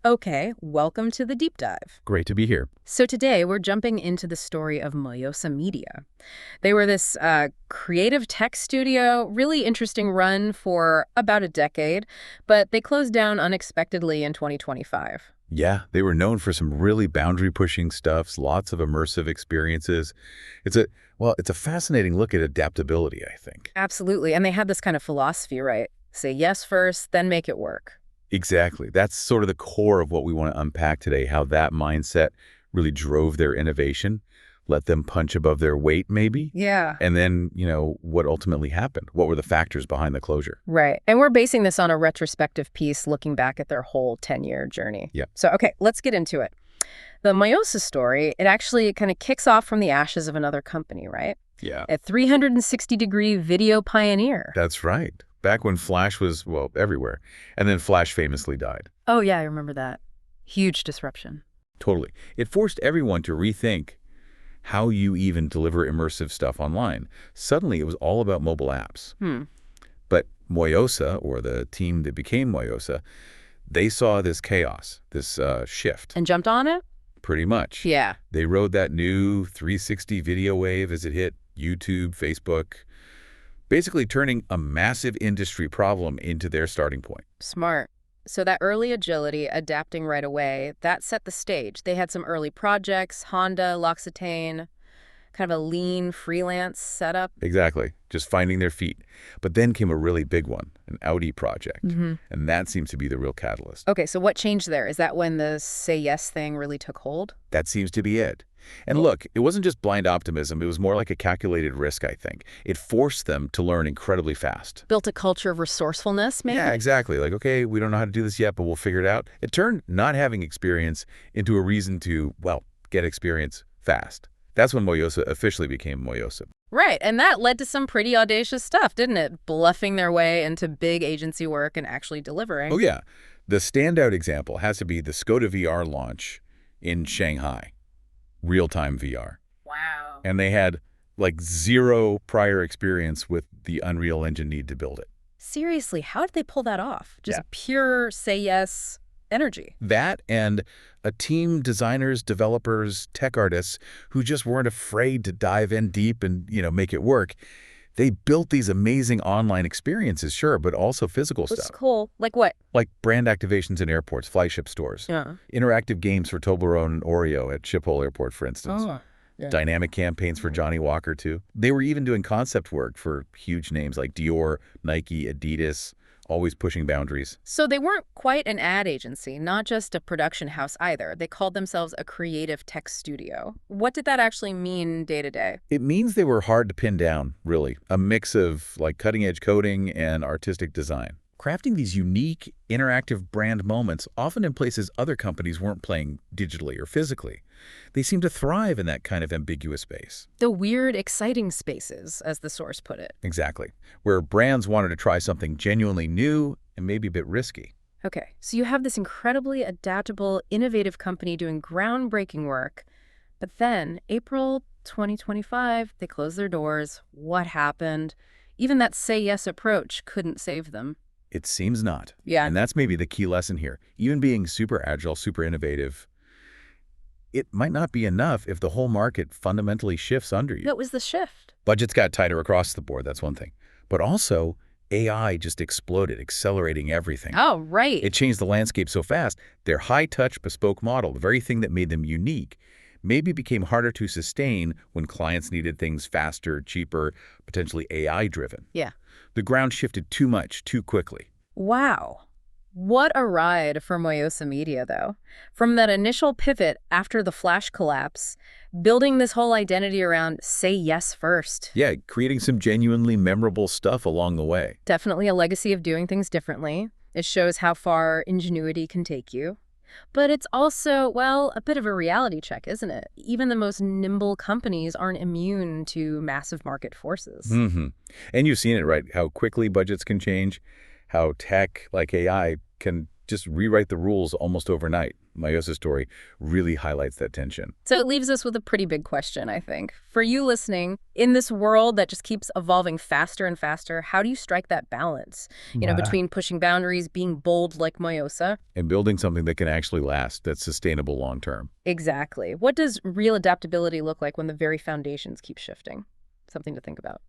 Okay, welcome to the deep dive. Great to be here. So today we're jumping into the story of Moyosa Media. They were this creative tech studio, really interesting run for about a decade, but they closed down unexpectedly in 2025. Yeah, they were known for some really boundary-pushing stuffs, lots of immersive experiences. It's a, it's a fascinating look at adaptability, I think. Absolutely, and they had this kind of philosophy, right? Say yes first, then make it work. Exactly. That's sort of the core of what we want to unpack today, how that mindset really drove their innovation, let them punch above their weight, maybe, Yeah. and then, what ultimately happened. What were the factors behind the closure? Right. And we're basing this on a retrospective piece looking back at their whole 10-year journey. Yeah. So, okay, let's get into it. The Moyosa story, it actually kind of kicks off from the ashes of another company, right? Yeah. A 360-degree video pioneer. That's right. Back when Flash was, well, everywhere. And then Flash famously died. Oh, yeah, I remember that. Huge disruption. Totally. It forced everyone to rethink how you even deliver immersive stuff online. Suddenly, it was all about mobile apps. But Moyosa, or the team that became Moyosa, they saw this chaos, this shift. And jumped on it? Pretty much. Yeah. They rode that new 360 video wave as it hit YouTube, Facebook, basically turning a massive industry problem into their starting point. Smart. So that early agility, adapting right away, that set the stage. They had some early projects, Honda, L'Occitane, kind of a lean freelance setup. Exactly. Just finding their feet. But then came a really big one, an Audi project. And that seems to be the real catalyst. Okay, so what changed there? Is that when the say yes thing really took hold? That seems to be it. And look, it wasn't just blind optimism. It was more like a calculated risk, I think. It forced them to learn incredibly fast. Built a culture of resourcefulness, maybe? Yeah, exactly. Like, okay, we don't know how to do this yet, but we'll figure it out. It turned not having experience into a reason to, well, get experience fast. That's when Moyosa officially became Moyosa. Right, and that led to some pretty audacious stuff, didn't it? Bluffing their way into big agency work and actually delivering. Oh, yeah. The standout example has to be the Skoda VR launch in Shanghai. Real-time VR. Wow. And they had like zero prior experience with the Unreal Engine need to build it. Seriously, how did they pull that off? Just Yeah. pure say yes energy. That and a team, designers, developers, tech artists who just weren't afraid to dive in deep and, make it work. They built these amazing online experiences, sure, but also physical That's stuff. cool. Like what? Like brand activations in airports, flyship stores. Yeah. Interactive games for Toblerone and Oreo at Schiphol Airport, for instance. Yeah. Dynamic campaigns for Johnny Walker, too. They were even doing concept work for huge names like Dior, Nike, Adidas, always pushing boundaries. So they weren't quite an ad agency, not just a production house either. They called themselves a creative tech studio. What did that actually mean day to day? It means they were hard to pin down, really. A mix of like cutting-edge coding and artistic design. Crafting these unique, interactive brand moments, often in places other companies weren't playing digitally or physically. They seem to thrive in that kind of ambiguous space. The weird, exciting spaces, as the source put it. Exactly. Where brands wanted to try something genuinely new and maybe a bit risky. Okay, so you have this incredibly adaptable, innovative company doing groundbreaking work, but then April 2025, they closed their doors. What happened? Even that say yes approach couldn't save them. It seems not. Yeah. And that's maybe the key lesson here. Even being super agile, super innovative, it might not be enough if the whole market fundamentally shifts under you. What was the shift? Budgets got tighter across the board, that's one thing. But also, AI just exploded, accelerating everything. Oh, right. It changed the landscape so fast, their high-touch, bespoke model, the very thing that made them unique, maybe became harder to sustain when clients needed things faster, cheaper, potentially AI-driven. Yeah. The ground shifted too much, too quickly. Wow. What a ride for Moyosa Media, though. From that initial pivot after the Flash collapse, building this whole identity around say yes first. Yeah, creating some genuinely memorable stuff along the way. Definitely a legacy of doing things differently. It shows how far ingenuity can take you. But it's also, well, a bit of a reality check, isn't it? Even the most nimble companies aren't immune to massive market forces. And you've seen it, right? How quickly budgets can change, how tech like AI can just rewrite the rules almost overnight. Moyosa's story really highlights that tension. So it leaves us with a pretty big question, I think. For you listening, in this world that just keeps evolving faster and faster, how do you strike that balance, between pushing boundaries, being bold like Moyosa? And building something that can actually last, that's sustainable long term. Exactly. What does real adaptability look like when the very foundations keep shifting? Something to think about.